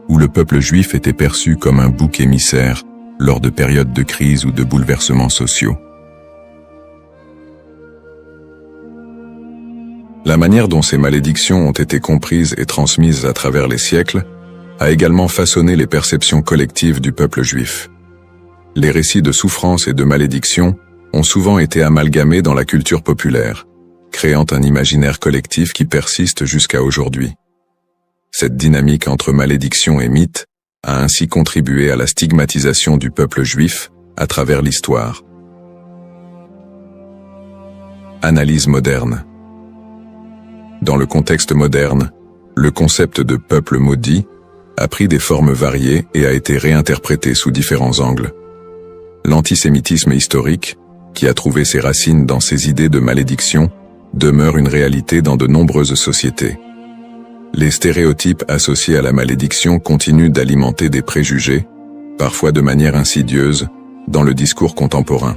où le peuple juif était perçu comme un bouc émissaire lors de périodes de crise ou de bouleversements sociaux. La manière dont ces malédictions ont été comprises et transmises à travers les siècles a également façonné les perceptions collectives du peuple juif. Les récits de souffrance et de malédiction ont souvent été amalgamés dans la culture populaire, créant un imaginaire collectif qui persiste jusqu'à aujourd'hui. Cette dynamique entre malédiction et mythe a ainsi contribué à la stigmatisation du peuple juif à travers l'histoire. Analyse moderne. Dans le contexte moderne, le concept de peuple maudit a pris des formes variées et a été réinterprété sous différents angles. L'antisémitisme historique, qui a trouvé ses racines dans ces idées de malédiction, demeure une réalité dans de nombreuses sociétés. Les stéréotypes associés à la malédiction continuent d'alimenter des préjugés, parfois de manière insidieuse, dans le discours contemporain.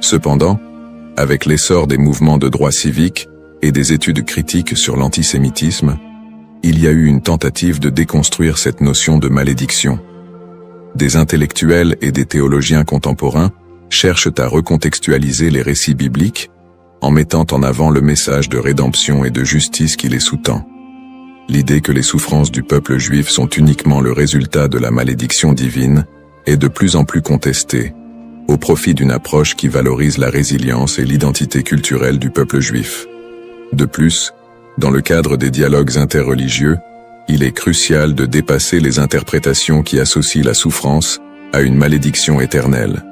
Cependant, avec l'essor des mouvements de droits civiques et des études critiques sur l'antisémitisme, il y a eu une tentative de déconstruire cette notion de malédiction. Des intellectuels et des théologiens contemporains cherchent à recontextualiser les récits bibliques en mettant en avant le message de rédemption et de justice qui les sous-tend. L'idée que les souffrances du peuple juif sont uniquement le résultat de la malédiction divine est de plus en plus contestée, au profit d'une approche qui valorise la résilience et l'identité culturelle du peuple juif. De plus, dans le cadre des dialogues interreligieux, il est crucial de dépasser les interprétations qui associent la souffrance à une malédiction éternelle.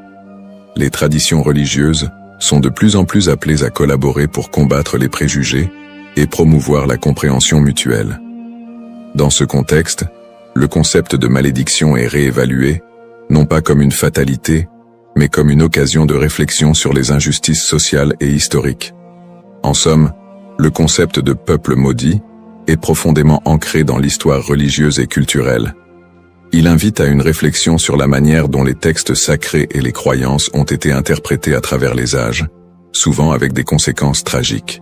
Les traditions religieuses sont de plus en plus appelées à collaborer pour combattre les préjugés et promouvoir la compréhension mutuelle. Dans ce contexte, le concept de malédiction est réévalué, non pas comme une fatalité, mais comme une occasion de réflexion sur les injustices sociales et historiques. En somme, le concept de peuple maudit est profondément ancré dans l'histoire religieuse et culturelle. Il invite à une réflexion sur la manière dont les textes sacrés et les croyances ont été interprétés à travers les âges, souvent avec des conséquences tragiques.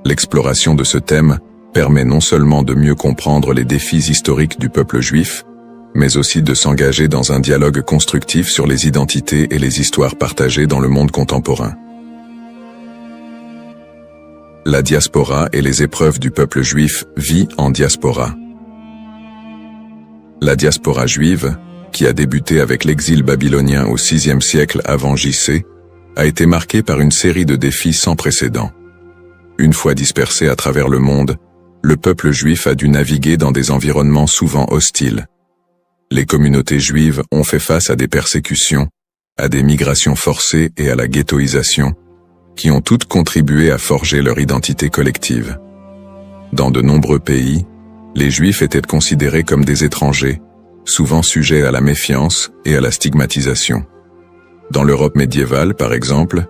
L'exploration de ce thème permet non seulement de mieux comprendre les défis historiques du peuple juif, mais aussi de s'engager dans un dialogue constructif sur les identités et les histoires partagées dans le monde contemporain. La diaspora et les épreuves du peuple juif vit en diaspora. La diaspora juive, qui a débuté avec l'exil babylonien au VIe siècle avant J.C., a été marquée par une série de défis sans précédent. Une fois dispersé à travers le monde, le peuple juif a dû naviguer dans des environnements souvent hostiles. Les communautés juives ont fait face à des persécutions, à des migrations forcées et à la ghettoisation, qui ont toutes contribué à forger leur identité collective. Dans de nombreux pays, les Juifs étaient considérés comme des étrangers, souvent sujets à la méfiance et à la stigmatisation. Dans l'Europe médiévale, par exemple,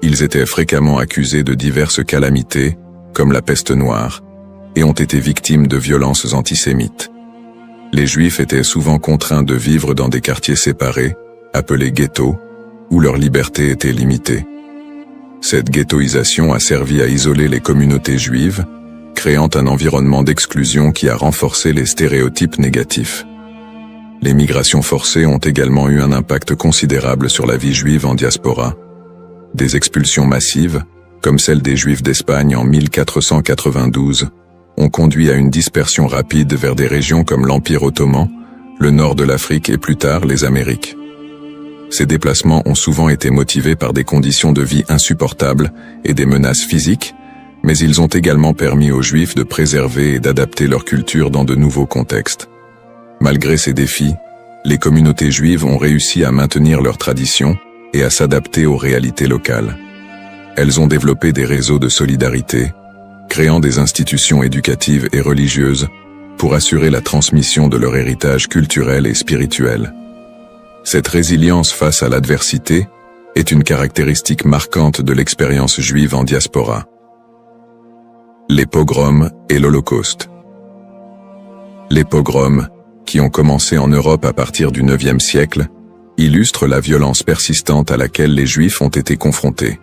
ils étaient fréquemment accusés de diverses calamités, comme la peste noire, et ont été victimes de violences antisémites. Les Juifs étaient souvent contraints de vivre dans des quartiers séparés, appelés ghettos, où leur liberté était limitée. Cette ghettoisation a servi à isoler les communautés juives, créant un environnement d'exclusion qui a renforcé les stéréotypes négatifs. Les migrations forcées ont également eu un impact considérable sur la vie juive en diaspora. Des expulsions massives, comme celle des Juifs d'Espagne en 1492, ont conduit à une dispersion rapide vers des régions comme l'Empire ottoman, le nord de l'Afrique et plus tard les Amériques. Ces déplacements ont souvent été motivés par des conditions de vie insupportables et des menaces physiques, mais ils ont également permis aux Juifs de préserver et d'adapter leur culture dans de nouveaux contextes. Malgré ces défis, les communautés juives ont réussi à maintenir leurs traditions et à s'adapter aux réalités locales. Elles ont développé des réseaux de solidarité, créant des institutions éducatives et religieuses pour assurer la transmission de leur héritage culturel et spirituel. Cette résilience face à l'adversité est une caractéristique marquante de l'expérience juive en diaspora. Les pogroms et l'Holocauste. Les pogroms, qui ont commencé en Europe à partir du IXe siècle, illustrent la violence persistante à laquelle les Juifs ont été confrontés.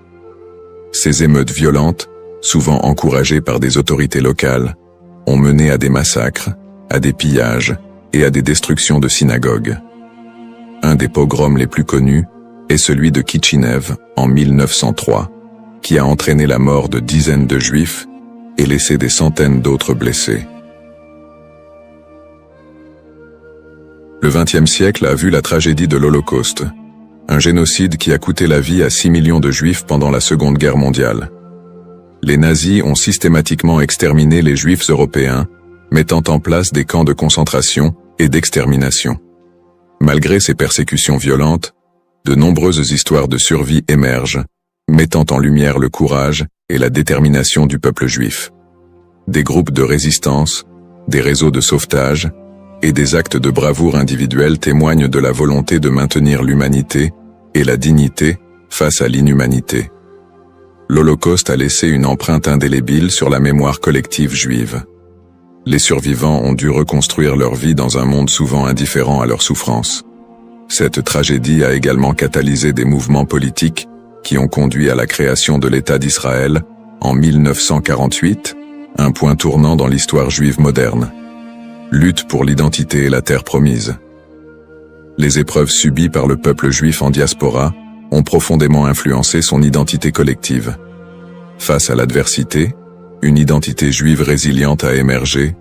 Ces émeutes violentes souvent encouragés par des autorités locales, ont mené à des massacres, à des pillages et à des destructions de synagogues. Un des pogroms les plus connus est celui de Kitchinev en 1903, qui a entraîné la mort de dizaines de Juifs et laissé des centaines d'autres blessés. Le XXe siècle a vu la tragédie de l'Holocauste, un génocide qui a coûté la vie à 6 millions de Juifs pendant la Seconde Guerre mondiale. Les nazis ont systématiquement exterminé les Juifs européens, mettant en place des camps de concentration et d'extermination. Malgré ces persécutions violentes, de nombreuses histoires de survie émergent, mettant en lumière le courage et la détermination du peuple juif. Des groupes de résistance, des réseaux de sauvetage et des actes de bravoure individuels témoignent de la volonté de maintenir l'humanité et la dignité face à l'inhumanité. L'Holocauste a laissé une empreinte indélébile sur la mémoire collective juive. Les survivants ont dû reconstruire leur vie dans un monde souvent indifférent à leurs souffrances. Cette tragédie a également catalysé des mouvements politiques qui ont conduit à la création de l'État d'Israël en 1948, un point tournant dans l'histoire juive moderne. Lutte pour l'identité et la terre promise. Les épreuves subies par le peuple juif en diaspora ont profondément influencé son identité collective. Face à l'adversité, une identité juive résiliente a émergé,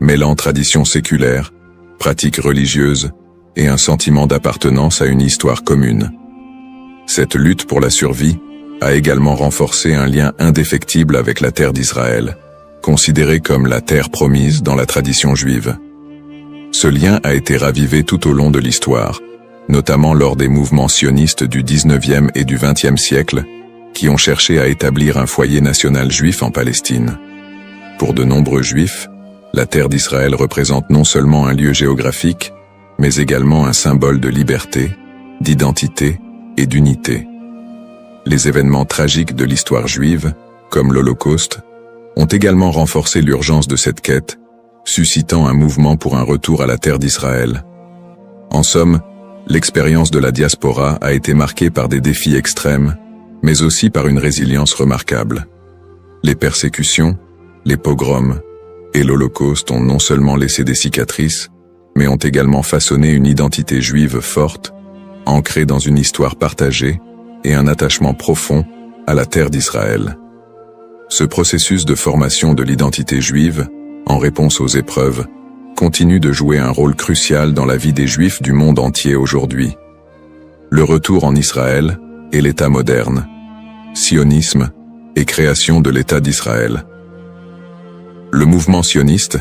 mêlant traditions séculaires, pratiques religieuses et un sentiment d'appartenance à une histoire commune. Cette lutte pour la survie a également renforcé un lien indéfectible avec la terre d'Israël, considérée comme la terre promise dans la tradition juive. Ce lien a été ravivé tout au long de l'histoire, notamment lors des mouvements sionistes du XIXe et du XXe siècle, qui ont cherché à établir un foyer national juif en Palestine. Pour de nombreux juifs, la terre d'Israël représente non seulement un lieu géographique, mais également un symbole de liberté, d'identité et d'unité. Les événements tragiques de l'histoire juive, comme l'Holocauste, ont également renforcé l'urgence de cette quête, suscitant un mouvement pour un retour à la terre d'Israël. En somme, l'expérience de la diaspora a été marquée par des défis extrêmes, mais aussi par une résilience remarquable. Les persécutions, les pogroms et l'Holocauste ont non seulement laissé des cicatrices, mais ont également façonné une identité juive forte, ancrée dans une histoire partagée et un attachement profond à la terre d'Israël. Ce processus de formation de l'identité juive, en réponse aux épreuves, continue de jouer un rôle crucial dans la vie des Juifs du monde entier aujourd'hui. Le retour en Israël et l'État moderne, sionisme et création de l'État d'Israël. Le mouvement sioniste,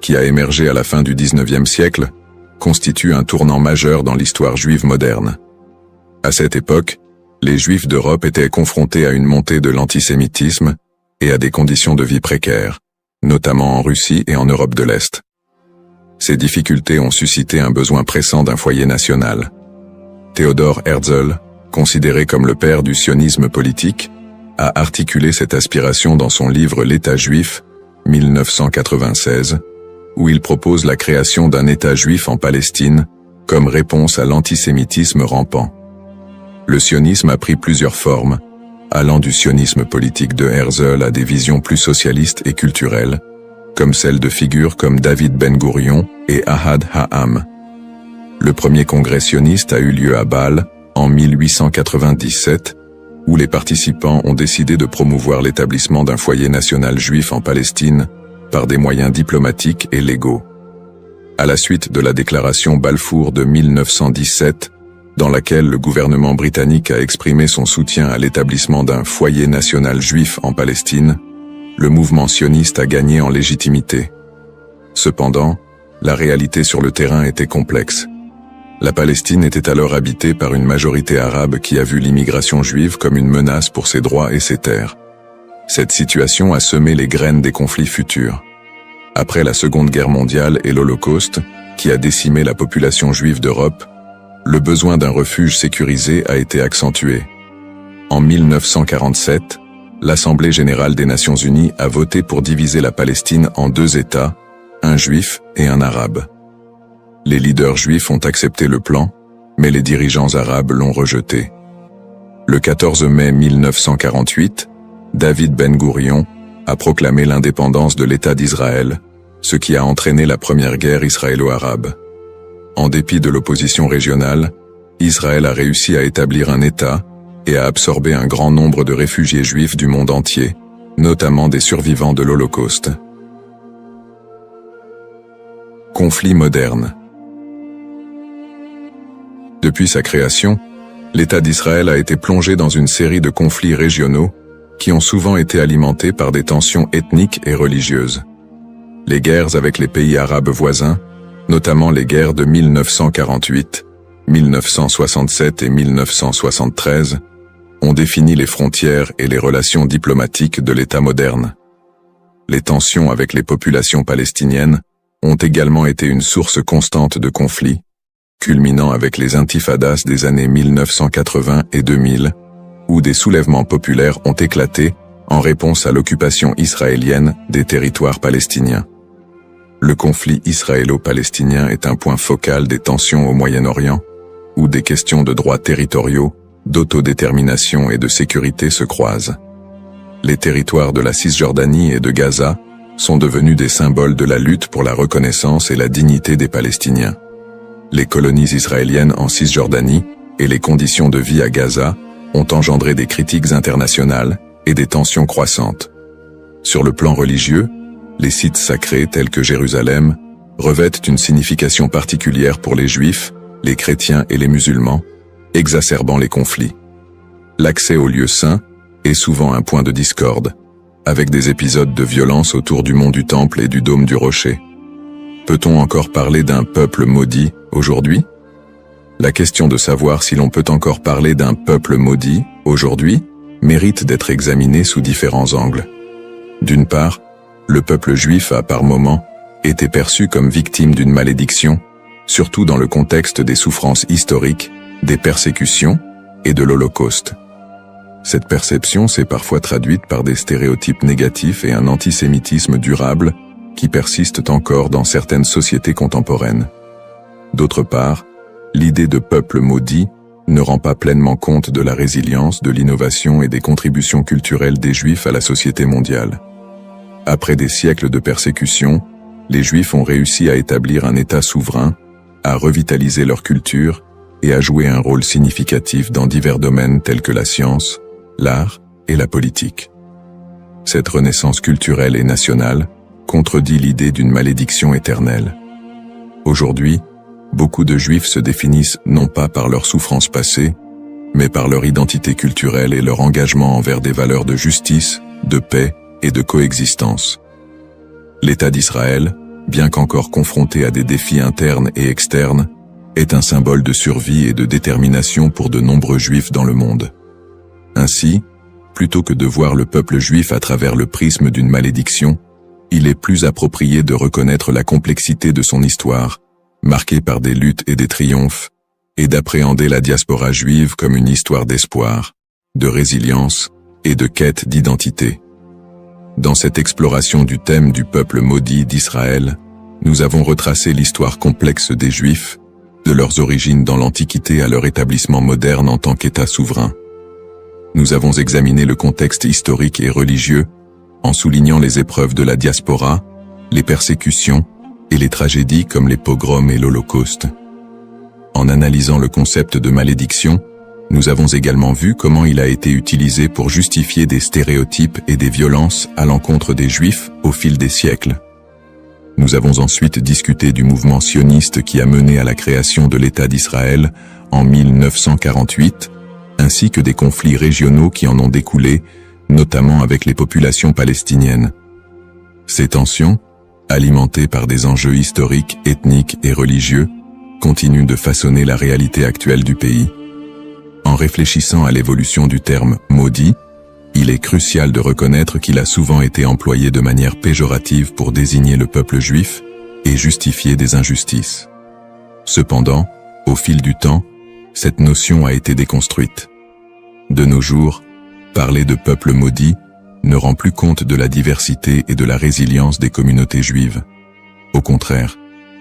qui a émergé à la fin du XIXe siècle, constitue un tournant majeur dans l'histoire juive moderne. À cette époque, les Juifs d'Europe étaient confrontés à une montée de l'antisémitisme et à des conditions de vie précaires, notamment en Russie et en Europe de l'Est. Ces difficultés ont suscité un besoin pressant d'un foyer national. Theodor Herzl, considéré comme le père du sionisme politique, a articulé cette aspiration dans son livre L'État juif, 1996, où il propose la création d'un État juif en Palestine comme réponse à l'antisémitisme rampant. Le sionisme a pris plusieurs formes, allant du sionisme politique de Herzl à des visions plus socialistes et culturelles, comme celles de figures comme David Ben-Gourion et Ahad Ha'am. Le premier congrès sioniste a eu lieu à Bâle, en 1897, où les participants ont décidé de promouvoir l'établissement d'un foyer national juif en Palestine par des moyens diplomatiques et légaux. À la suite de la déclaration Balfour de 1917, dans laquelle le gouvernement britannique a exprimé son soutien à l'établissement d'un foyer national juif en Palestine, le mouvement sioniste a gagné en légitimité. Cependant, la réalité sur le terrain était complexe. La Palestine était alors habitée par une majorité arabe qui a vu l'immigration juive comme une menace pour ses droits et ses terres. Cette situation a semé les graines des conflits futurs. Après la Seconde Guerre mondiale et l'Holocauste, qui a décimé la population juive d'Europe, le besoin d'un refuge sécurisé a été accentué. En 1947, l'Assemblée générale des Nations unies a voté pour diviser la Palestine en deux États, un juif et un arabe. Les leaders juifs ont accepté le plan, mais les dirigeants arabes l'ont rejeté. Le 14 mai 1948, David Ben-Gourion, a proclamé l'indépendance de l'État d'Israël, ce qui a entraîné la première guerre israélo-arabe. En dépit de l'opposition régionale, Israël a réussi à établir un État et à absorber un grand nombre de réfugiés juifs du monde entier, notamment des survivants de l'Holocauste. Conflit moderne. Depuis sa création, l'État d'Israël a été plongé dans une série de conflits régionaux qui ont souvent été alimentés par des tensions ethniques et religieuses. Les guerres avec les pays arabes voisins, notamment les guerres de 1948, 1967 et 1973, ont défini les frontières et les relations diplomatiques de l'État moderne. Les tensions avec les populations palestiniennes ont également été une source constante de conflits, culminant avec les intifadas des années 1980 et 2000, où des soulèvements populaires ont éclaté en réponse à l'occupation israélienne des territoires palestiniens. Le conflit israélo-palestinien est un point focal des tensions au Moyen-Orient, où des questions de droits territoriaux, d'autodétermination et de sécurité se croisent. Les territoires de la Cisjordanie et de Gaza sont devenus des symboles de la lutte pour la reconnaissance et la dignité des Palestiniens. Les colonies israéliennes en Cisjordanie et les conditions de vie à Gaza ont engendré des critiques internationales et des tensions croissantes. Sur le plan religieux, les sites sacrés tels que Jérusalem revêtent une signification particulière pour les Juifs, les chrétiens et les musulmans, exacerbant les conflits. L'accès aux lieux saints est souvent un point de discorde, avec des épisodes de violence autour du mont du Temple et du dôme du Rocher. Peut-on encore parler d'un peuple maudit aujourd'hui? La question de savoir si l'on peut encore parler d'un peuple maudit aujourd'hui mérite d'être examinée sous différents angles. D'une part, le peuple juif a par moments été perçu comme victime d'une malédiction, surtout dans le contexte des souffrances historiques, des persécutions et de l'Holocauste. Cette perception s'est parfois traduite par des stéréotypes négatifs et un antisémitisme durable qui persistent encore dans certaines sociétés contemporaines. D'autre part, l'idée de peuple maudit ne rend pas pleinement compte de la résilience, de l'innovation et des contributions culturelles des Juifs à la société mondiale. Après des siècles de persécution, les Juifs ont réussi à établir un État souverain, à revitaliser leur culture et à jouer un rôle significatif dans divers domaines tels que la science, l'art et la politique. Cette renaissance culturelle et nationale contredit l'idée d'une malédiction éternelle. Aujourd'hui, beaucoup de Juifs se définissent non pas par leurs souffrances passées, mais par leur identité culturelle et leur engagement envers des valeurs de justice, de paix et de coexistence. L'État d'Israël, bien qu'encore confronté à des défis internes et externes, est un symbole de survie et de détermination pour de nombreux Juifs dans le monde. Ainsi, plutôt que de voir le peuple juif à travers le prisme d'une malédiction, il est plus approprié de reconnaître la complexité de son histoire, marquée par des luttes et des triomphes, et d'appréhender la diaspora juive comme une histoire d'espoir, de résilience et de quête d'identité. Dans cette exploration du thème du peuple maudit d'Israël, nous avons retracé l'histoire complexe des Juifs, de leurs origines dans l'Antiquité à leur établissement moderne en tant qu'État souverain. Nous avons examiné le contexte historique et religieux, en soulignant les épreuves de la diaspora, les persécutions et les tragédies comme les pogroms et l'Holocauste. En analysant le concept de malédiction, nous avons également vu comment il a été utilisé pour justifier des stéréotypes et des violences à l'encontre des Juifs au fil des siècles. Nous avons ensuite discuté du mouvement sioniste qui a mené à la création de l'État d'Israël en 1948, ainsi que des conflits régionaux qui en ont découlé, notamment avec les populations palestiniennes. Ces tensions, alimentées par des enjeux historiques, ethniques et religieux, continuent de façonner la réalité actuelle du pays. En réfléchissant à l'évolution du terme « maudit », il est crucial de reconnaître qu'il a souvent été employé de manière péjorative pour désigner le peuple juif et justifier des injustices. Cependant, au fil du temps, cette notion a été déconstruite. De nos jours, parler de peuple maudit ne rend plus compte de la diversité et de la résilience des communautés juives. Au contraire,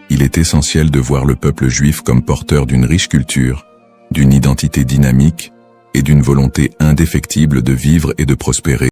il est essentiel de voir le peuple juif comme porteur d'une riche culture, d'une identité dynamique et d'une volonté indéfectible de vivre et de prospérer.